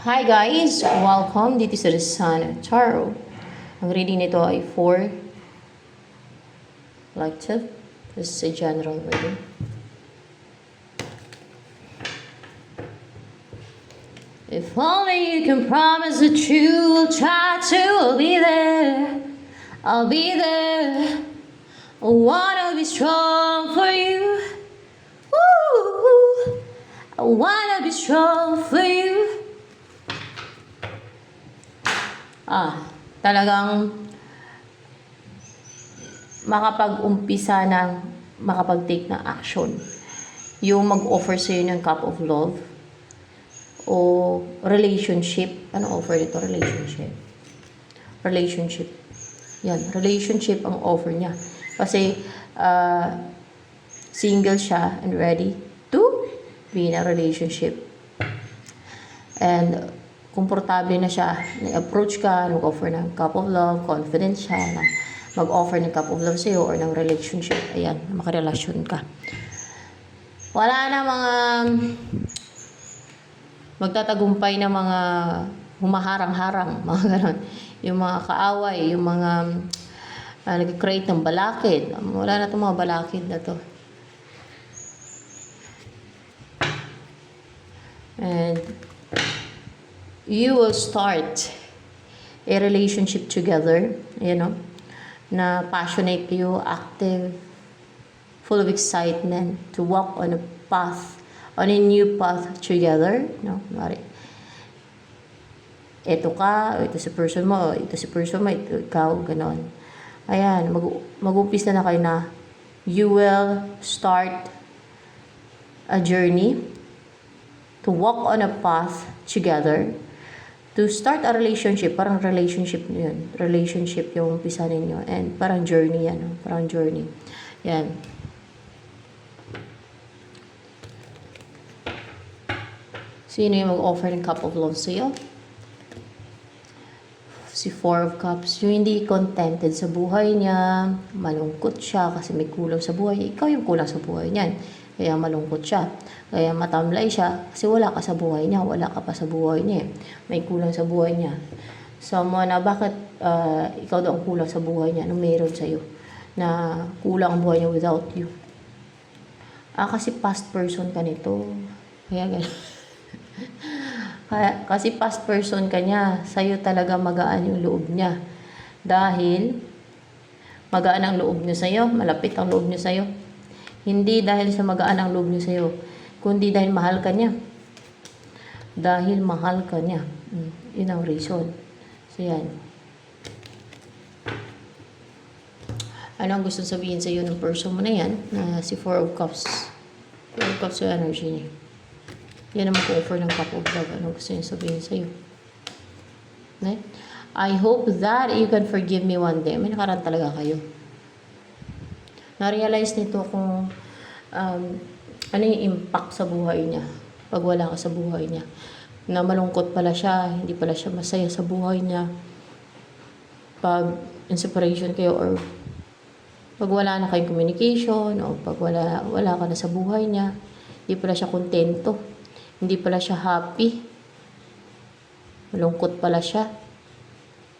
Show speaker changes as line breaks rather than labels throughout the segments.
Hi guys! Welcome dito sa The Sun Tarot. Ang reading nito ay 4 collective. This is a general reading. If only you can promise that you will try to, I'll be there. I'll be there. I wanna be strong for you. Woo! I wanna be strong for you. Talagang makapag-umpisa ng makapag-take ng action. Yung mag-offer sa'yo ng cup of love o relationship. Ano offer dito? Relationship. Yan, relationship ang offer niya. Kasi single siya and ready to be in a relationship. And komportable na siya, nag-approach ka, mag-offer ng cup of love, confident siya na mag-offer ng cup of love sa'yo or ng relationship. Ayan, makarelasyon ka. Wala na mga magtatagumpay na mga humaharang-harang, mga ganon. Yung mga kaaway, yung mga nag-create ng balakid. Wala na itong mga balakid na to. And you will start a relationship together, na passionate you, active, full of excitement to walk on a new path together, ito ka, ito si person mo, ito ikaw, ganon. Ayan, mag-umpisa na kayo na you will start a journey to walk on a path together. To start a relationship, parang relationship yun. Relationship yung umpisa ninyo. And parang journey yan. Parang journey. Yan. Sino yung mag-offer ng cup of love sa'yo? Si Four of Cups. Yung hindi contented sa buhay niya. Malungkot siya kasi may kulang sa buhay. Ikaw yung kulang sa buhay niyan. Kaya malungkot siya. Kaya matamlay siya kasi wala ka sa buhay niya. Wala ka pa sa buhay niya. May kulang sa buhay niya. Someone na bakit ikaw daw ang kulang sa buhay niya? Anong meron sa'yo? Na kulang ang buhay niya without you. Kasi past person ka nito. Kaya gano'n. Kasi past person ka niya. Sa'yo talaga magaan yung loob niya. Dahil magaan ang loob niya sa'yo. Malapit ang loob niya sa'yo. Hindi dahil sa magaan ang loob niya sa'yo, kundi dahil mahal ka niya. Dahil mahal ka niya. Yun ang reason. So, yan. Ano ang gusto sabihin sa'yo ng person mo na yan? Na si Four of Cups. Four of Cups yung energy niya. Yan ang mag-offer ng cup of love. Ano gusto niya sabihin sa'yo? Right? I hope that you can forgive me one day. May nakaraan talaga kayo. Na-realize nito kung ano yung impact sa buhay niya pag wala ka sa buhay niya. Na malungkot pala siya, hindi pala siya masaya sa buhay niya. Pag in separation kayo or pag wala na kayong communication o pag wala ka na sa buhay niya, hindi pala siya kontento. Hindi pala siya happy. Malungkot pala siya.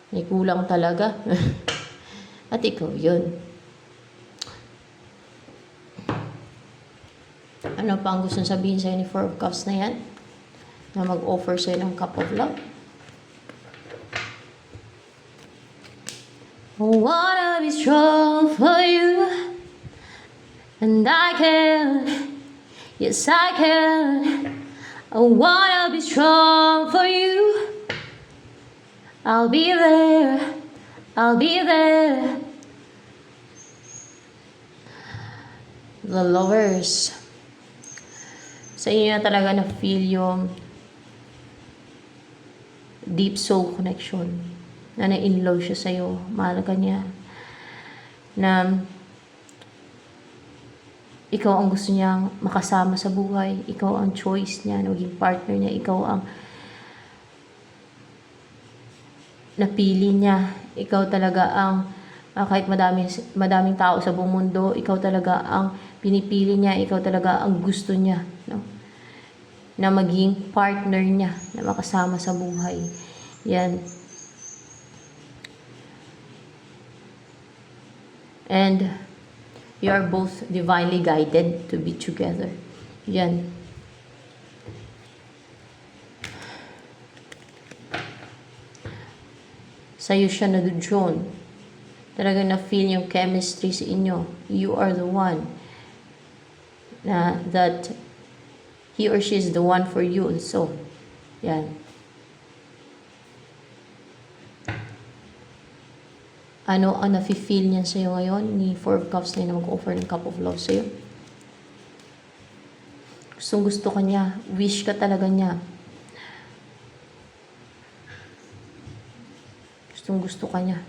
May kulang talaga. At ikaw yun. Ano pa ang gusto sabihin sa'yo ni Four of Cups na yan? Na mag-offer sa'yo ng cup of love? I wanna be strong for you. And I can. Yes, I can. I wanna be strong for you. I'll be there. I'll be there. The Lovers. Sa inyo na talaga na-feel yung deep soul connection. Na na-in-love siya sa'yo. Mahal ka niya. Na ikaw ang gusto niyang makasama sa buhay. Ikaw ang choice niya. Naging partner niya. Ikaw ang napili niya. Ikaw talaga ang kahit madaming tao sa buong mundo, ikaw talaga ang pinipili niya, ikaw talaga ang gusto niya, no? na maging partner niya, na makasama sa buhay. Yan. And you are both divinely guided to be together. Yan. Sa'yo siya nadudyon. Talagang na-feel yung chemistry sa inyo. You are the one na that he or she is the one for you also. Yan. Ano ang nafe-feel niya sa'yo ngayon ni Four of Cups na yun na mag-offer ng Cup of Love sa'yo? Gustong gusto ka niya. Wish ka talaga niya. Gustong gusto ka niya.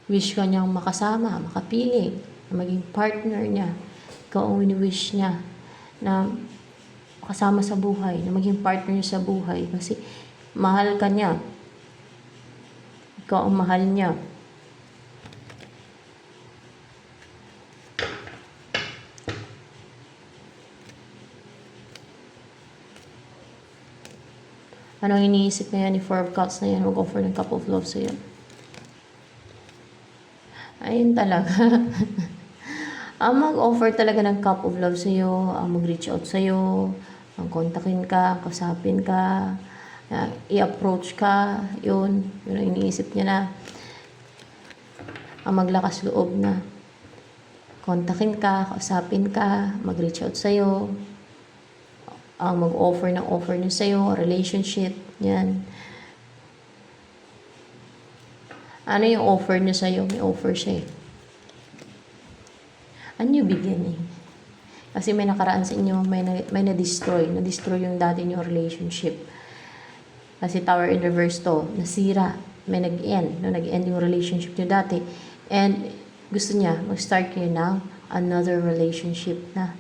Wish ka niyang makasama, makapiling, na maging partner niya. Ikaw ang wini-wish niya na kasama sa buhay, na maging partner niya sa buhay kasi mahal ka niya. Ikaw ang mahal niya. Anong iniisip na yan ni Four of Cups na yan? Mag-offer ng Cup of Love sa'yo. Ayun talaga. Ang mag-offer talaga ng Cup of Love sa'yo, ang mag-reach out sa'yo, ang kontakin ka, kasapin ka, i-approach ka, yun ang iniisip niya na. Ang maglakas loob na kontakin ka, kasapin ka, mag-reach out sa'yo, ang mag-offer ng offer niya sa'yo, relationship, yan. Ano yung offer niya sa'yo? May offer siya eh. A new beginning. Kasi may nakaraan sa inyo, may na-destroy. Na-destroy yung dati yung relationship. Kasi Tower in Reverse to, nasira. May nag-end. No? Nag-end yung relationship niyo dati. And gusto niya, mag-start kayo ng another relationship na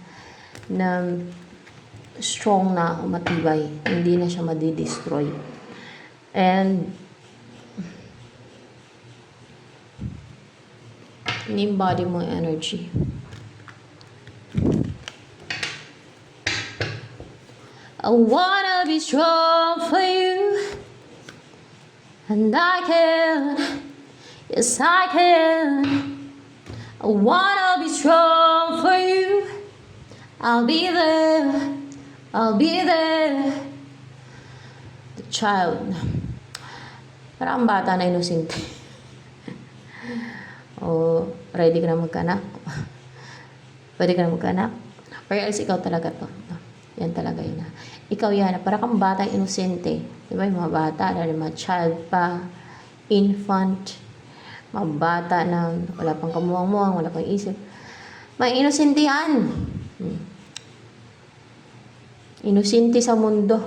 strong na, matibay. Hindi na siya madi-destroy. And in-embody mo yung energy. I wanna be strong for you, and I can, yes I can. I wanna be strong for you, I'll be there, I'll be there. The child, parang bata na inosente. O, ready ka na magkanak? Pwede ka na magkanak? Or else ikaw talaga to. Yan talaga yun. Ikaw yan. Para kang batang inosente. Diba yung mga bata, mga child pa, infant, mga bata na wala pang kamuwang-muwang, wala pang isip. May inosente yan. Inosente sa mundo.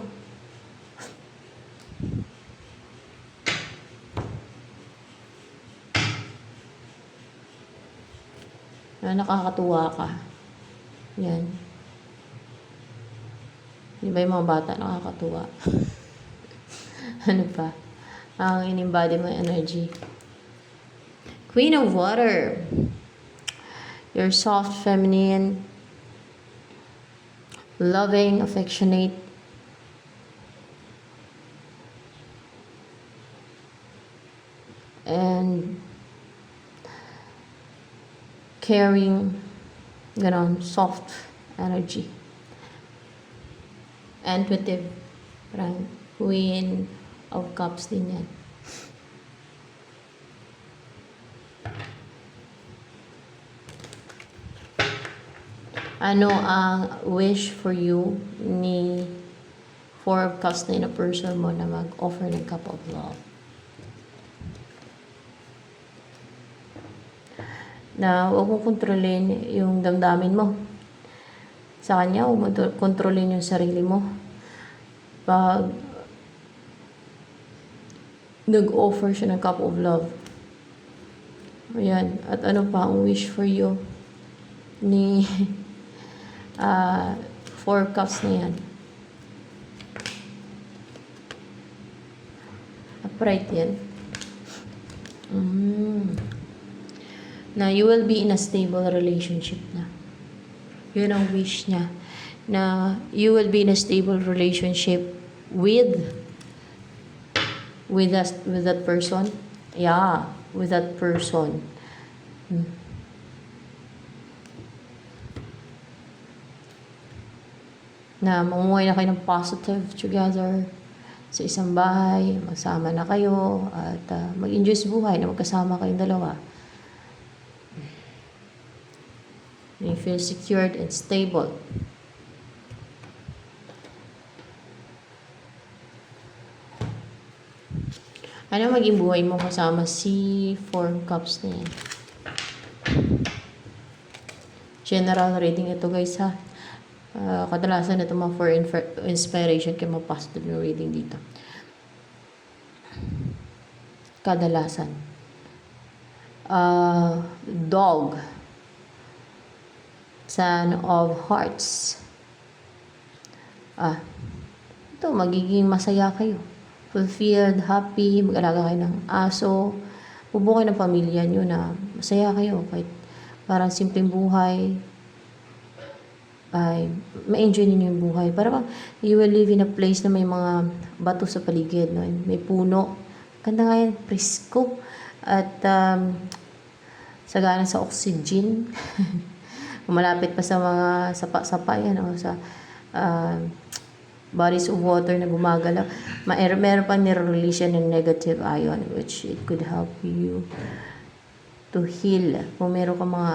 Na nakakatuwa ka. Yan. Di ba yung mga bata nakakatuwa? Ano pa? Ang in-embody mo energy. Queen of Water. You're soft, feminine, loving, affectionate. And caring, ganon, soft energy. Intuitive, parang Queen of Cups din yan. Ano ang wish for you ni Four of Cups na in a person mo na mag-offer ng Cup of Love? Na huwag mong kontrolin yung damdamin mo. Sa kanya, huwag mong kontrolin yung sarili mo. Pag nag-offer siya ng Cup of Love. Ayan. At ano pa ang wish for you ni Four Cups na yan? Upright yan. na you will be in a stable relationship na. Yun ang wish niya. Na you will be in a stable relationship with that person. Yeah, with that person. Na mamuhay na kayo ng positive together sa isang bahay, magsama na kayo, at mag-enjoy sa buhay na magkasama kayong dalawa. You feel secured and stable. Ano maging buhay mo kasama si Four Cups na yan? General reading ito guys ha. Kadalasan ito mga for inspiration kaya positive yung reading dito. Kadalasan. Dog. Son of Hearts. Ito, magiging masaya kayo. Fulfilled, happy, mag-alaga kayo ng aso. Bubuo kayo ng pamilya nyo na masaya kayo. Kahit parang simpleng buhay, ay ma-enjoy ninyo yung buhay. Parang you will live in a place na may mga bato sa paligid, no? May puno. Ganda nga yan, presko. At sagana sa oxygen. Malapit pa sa mga sapa-sapa yan, o sa bodies of water na gumagalaw. Meron pang nire-release yan ng negative ion, which it could help you to heal. Kung meron ka mga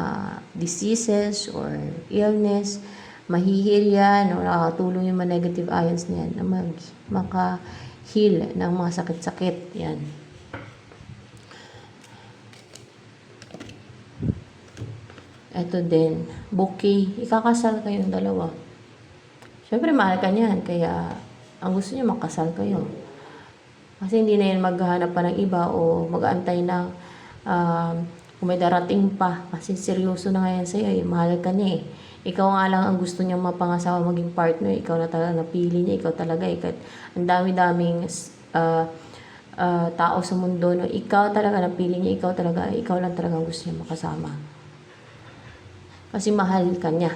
diseases or illness, mahihil yan, o nakakatulong yung mga negative ions na yan na maka-heal ng mga sakit-sakit. Yan. Ito din, bouquet. Ikakasal kayong dalawa. Siyempre, mahal ka niyan. Kaya, ang gusto niya makasal kayo. Kasi hindi na yan maghahanap pa ng iba o mag-aantay na kung may darating pa. Kasi seryoso na nga yan sa'yo. Mahal ka niya eh. Ikaw nga lang ang gusto niyang mapangasawa maging partner. Ikaw na talaga napili niya. Ikaw talaga. Ang dami-daming tao sa mundo. No? Ikaw talaga napili niya. Ikaw lang talaga ang gusto niya makasama. Kasi mahal ka niya.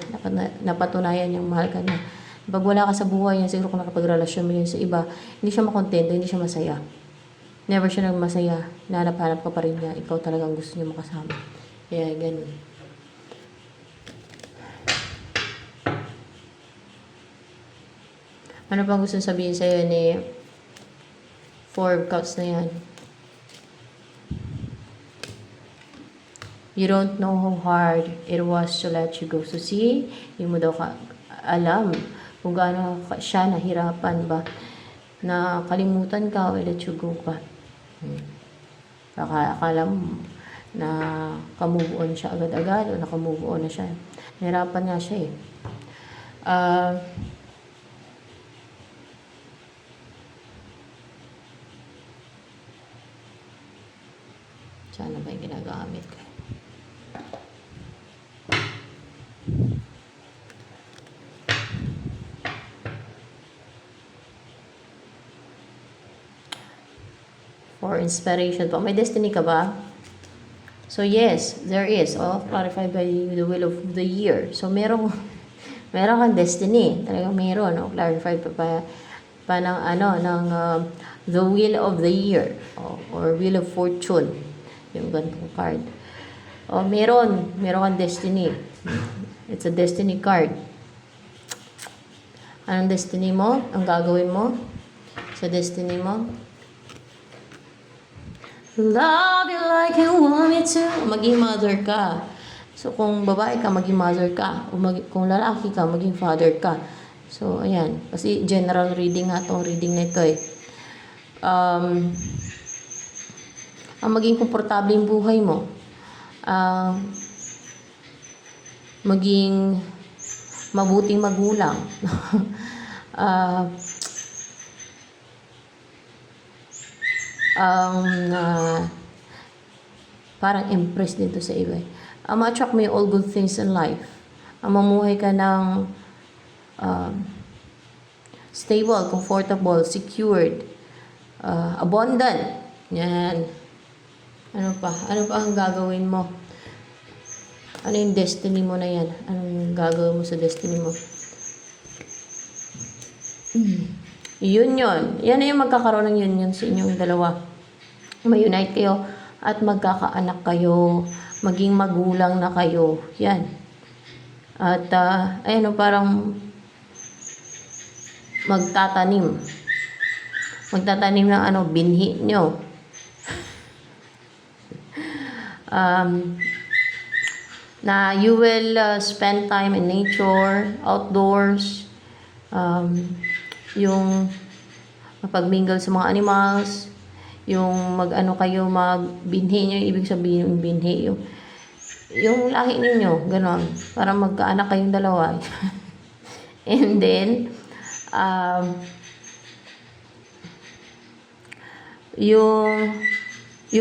Napatunayan niyang mahal ka niya. Pag wala ka sa buhay niya, siguro kung nakapagrelasyon mo yun sa iba, hindi siya makontento, hindi siya masaya. Never siya nagmasaya. Nanap-hanap ka pa rin niya. Ikaw talagang gusto niya makasama. Kaya ganun. Ano pang gusto sabihin sa'yo ni Four Cups na yan? You don't know how hard it was to let you go. So see, hindi mo daw alam kung gaano siya nahirapan ba na kalimutan ka o let you go ka. Akala mo na ka-move on siya agad-agad o naka-move on na siya. Nahirapan nga siya eh. Sana ba yung ginagamit ko? For inspiration pa. May destiny ka ba? So yes, there is. Clarified by the will of the year. So meron kang destiny. Talagang meron. Clarified pa ng the will of the year. Or wheel of fortune. Yung ganitong card. Meron kang destiny. It's a destiny card. Anong destiny mo? Ang gagawin mo sa destiny mo? Love you like you want me to. Maging mother ka. So, kung babae ka, maging mother ka. Kung lalaki ka, maging father ka. So, ayan. Kasi general reading nga itong reading na ito eh. Ang maging komportable yung buhay mo. Maging mabuting magulang. Parang impressed dito sa iba. Ma-attract mo yung all good things in life. Mamuhay ka ng stable, comfortable, secured, abundant. Yan. Ano pa ang gagawin mo? Ano yung destiny mo na yan? Anong gagawin mo sa destiny mo? Union. Yan na yung magkakaroon ng union sa inyong dalawa. May-unite kayo at magkakaanak kayo. Maging magulang na kayo. Yan. At, ayun, parang magtatanim. Magtatanim ng binhi nyo. Na you will spend time in nature, outdoors, yung mapagmingle sa mga animals, yung kayo, magbinhi nyo, ibig sabihin yung binhi, yung lahi ninyo, ganon, para magkaanak kayong dalawa. And then, you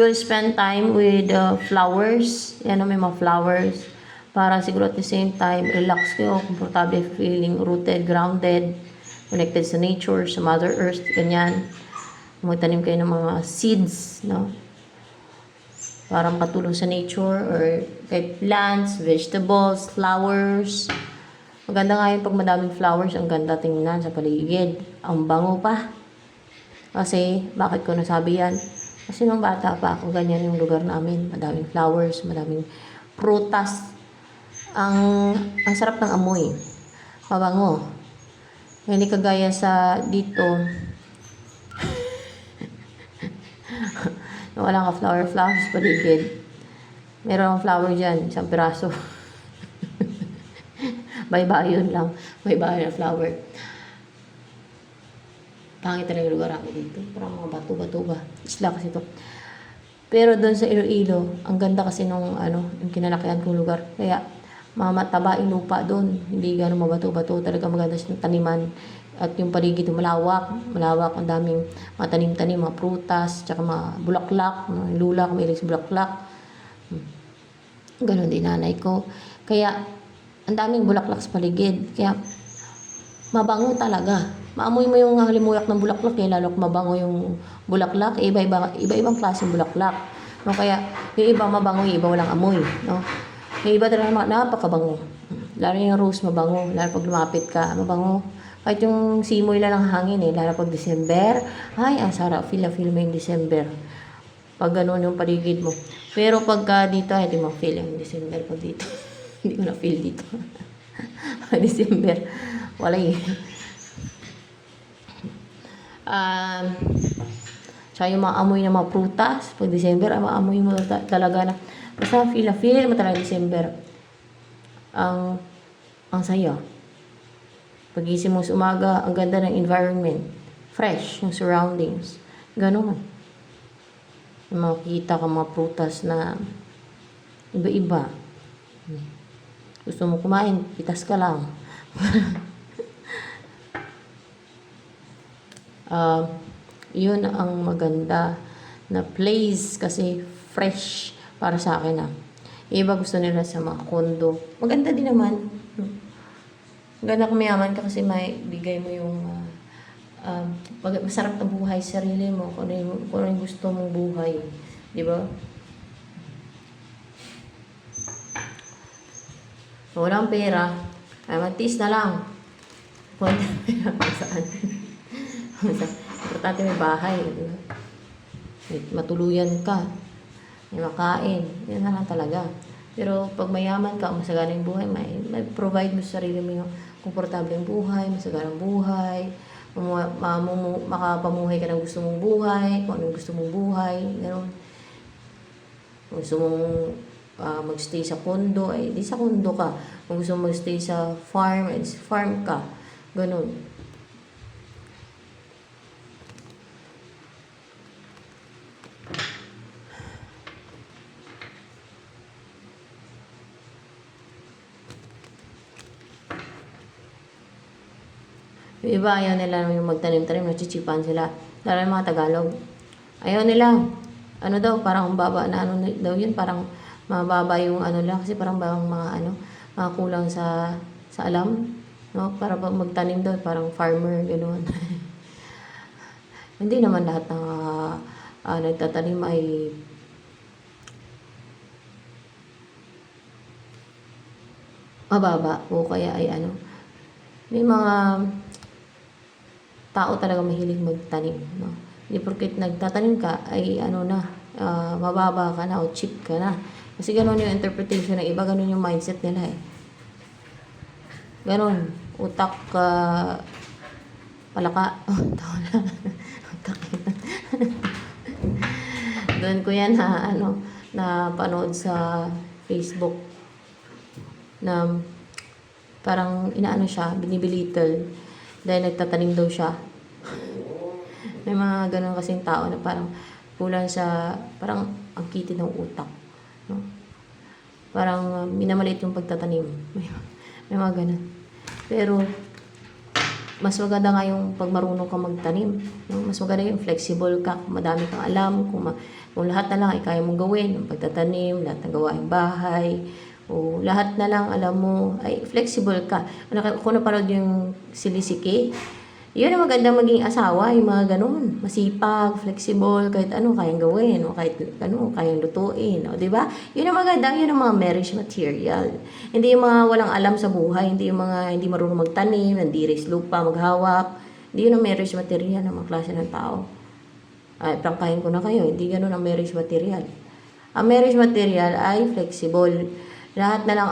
will spend time with flowers. Yan, may mga flowers. Para siguro at the same time, relax kayo, comfortable, feeling rooted, grounded, connected sa nature, sa Mother Earth, ganyan. Magtanim kayo ng mga seeds, no? Para makatulong sa nature, or kahit plants, vegetables, flowers. Maganda nga yun pag madaming flowers, ang ganda tingnan sa paligid. Ang bango pa. Kasi, bakit ko nasabi yan? Kasi nung bata pa ako, ganyan yung lugar namin. Madaming flowers, madaming prutas. Ang sarap ng amoy. Mabango. Hindi kagaya sa dito. Wala ka flowers paligid. Meron akong flower dyan, isang piraso. Baybayon lang. Baybayon na flower. Pangit talaga yung lugar ako dito. Parang mga bato-bato ba. Isla kasi ito. Pero doon sa Iloilo, ang ganda kasi nung yung kinalakihan kong lugar. Kaya mamataba yung lupa doon. Hindi gano'ng mabato-bato. Talaga maganda siyang taniman. At yung paligid malawak. Malawak. Ang daming mga tanim-tanim, mga prutas, tsaka mga bulaklak. Mga lula, kumilig sa bulaklak. Ganon din nanay ko. Kaya, ang daming bulaklak sa paligid. Kaya, mabango talaga. Maamoy mo yung halimuyak ng bulaklak, lalo mabango yung bulaklak, iba-ibang klaseng bulaklak. No, kaya yung iba mabango, yung iba walang amoy, no? Yung iba talaga napakabango. Lalo yung rose mabango, lalo pag lumapit ka, mabango. Kahit yung simoy lang ng hangin lalo pag December, ay, ang sarap, feel mo yung December. Pag gano'n yung paligid mo. Pero pagka dito, hindi mo feel yung December pag dito. Hindi ko na feel dito. December, wala tsaka yung mga amoy ng mga prutas pag December, maamoy mo talaga na basta feel mo talaga December. Ang saya. Pag-isip mo sa umaga, ang ganda ng environment, fresh yung surroundings, gano'n. Makikita ka mga prutas na iba-iba. Gusto mo kumain, pitas ka lang. Yun ang maganda na place kasi fresh para sa akin Iba gusto nila sa mga condo. Maganda din naman. Maganda kung mayaman ka kasi may bigay mo yung masarap na buhay sa sarili mo. Kung ano yung gusto mong buhay. Di ba? Kung walang pera, ay magtiis na lang. Kung walang pera, saan? Importante may bahay, di ba? May matuluyan ka, may makain, yan na lang talaga. Pero pag mayaman ka, masagana yung buhay, may provide mo sa sarili mo yung komportableng buhay, masaganang buhay, makapamuhay ka ng gusto mong buhay, kung anong gusto mong buhay, gano'n. Kung gusto mong magstay sa condo, ay di sa condo ka. Kung gusto mong magstay sa farm, ay sa farm ka. Gano'n. Yung iba, ayaw nila yung magtanim-tanim, nachichipan sila. Lalo yung mga Tagalog. Ayaw nila. Ano daw, parang baba na daw yun, parang mababa yung lang, kasi parang mga mga kulang sa alam. No? Para magtanim daw, parang farmer, gano'n. Hindi naman lahat ng nagtatanim ay mababa o kaya ay ano. May mga tao talaga mahilig magtanim, no? Hindi porket nagtatanim ka ay ano na, mababa ka na o cheap ka na. Kasi ganun yung interpretation ng iba, ganun yung mindset nila eh. Ganun, utak palaka. Tawa na. Utak yun. Doon ko yan na panood sa Facebook na parang inaano siya, binibilittle dahil nagtatanim daw siya. May mga ganun kasing tao na parang kulang sa, parang ang kitid ng utak, no? Parang minamaliit yung pagtatanim. May mga ganun. Pero mas maganda nga yung pag marunong ka magtanim, no? Mas maganda yung flexible ka, kung madami kang alam, kung lahat na lang ay kaya mong gawin, yung pagtatanim, lahat ng gawaing bahay, o lahat na lang alam mo, ay flexible ka. Kung napanood yung silisiki, yun ang magandang maging asawa, yung mga ganun. Masipag, flexible, kahit ano kayang gawin, o kahit ano kayang lutuin, o di ba? Yun ang maganda, yun ang mga marriage material. Hindi yung mga walang alam sa buhay, hindi yung mga hindi marunong magtanim, nandiris lupa, maghawak. Hindi yun ang marriage material ng mga klase ng tao. Ay, prangkahin ko na kayo, hindi ganun ang marriage material. Ang marriage material ay flexible. Lahat na lang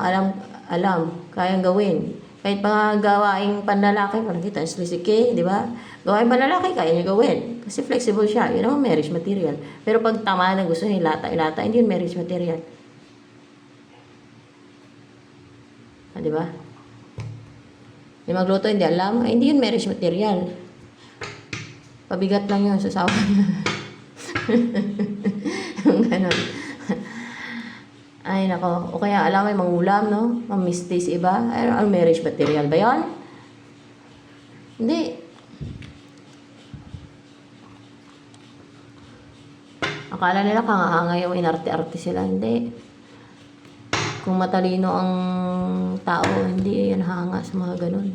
alam, kayang gawin. Kahit mga gawaing panlalaki, parang kita, slisike, di ba? Gawaing panlalaki, kaya niya gawin. Kasi flexible siya. Yun naman marriage material. Pero pag tama na gusto niya ilata, hindi yun marriage material. Di ba? Yung magluto, hindi alam, ay hindi yun marriage material. Pabigat lang yun sa sawa niya. Ganon. Ay, nako. O kaya, alam mo, mangulam, no? Mamistis iba. Ay, ang marriage material ba yun? Hindi. Akala nila kangahanga yung inarte-arte sila. Hindi. Kung matalino ang tao, hindi yan hanga sa mga ganun.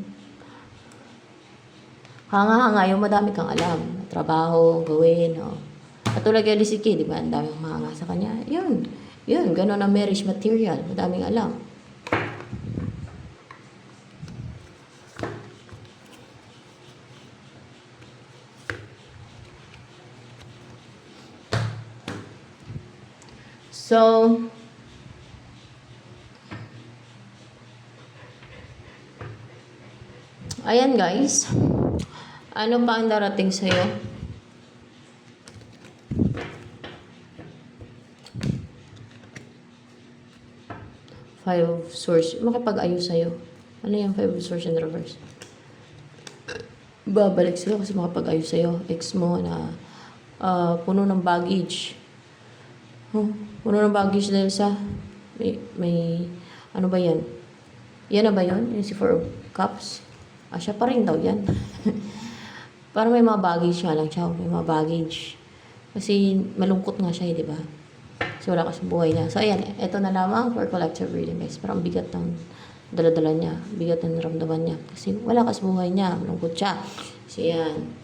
Hanga-hanga yung madami kang alam. Trabaho, gawin, no? Katulad kay Lisiki, di ba? Ang daming mahanga sa kanya. Yun, ganun ang marriage material. Madaming alam. So, ayan guys. Ano pa ang darating sa'yo? Five of Swords. Makipag-ayos sa'yo. Ano yung Five of Swords in reverse? Babalik sila kasi makapag-ayos sa'yo. Ex mo na puno ng baggage. Puno ng baggage dahil sa may ano ba yan? Yan na ba yun? Yung si Four of Cups? Siya pa rin daw yan. Parang may mga baggage nga lang siya. May mga baggage. Kasi malungkot nga siya, di ba? Kasi wala ka sa buhay niya. So, ayan. Ito na lamang for collective reading, guys. Parang bigat ng daladala niya. Bigat ng naramdaman niya. Kasi wala ka sa buhay niya. Malungkot siya. Kasi yan.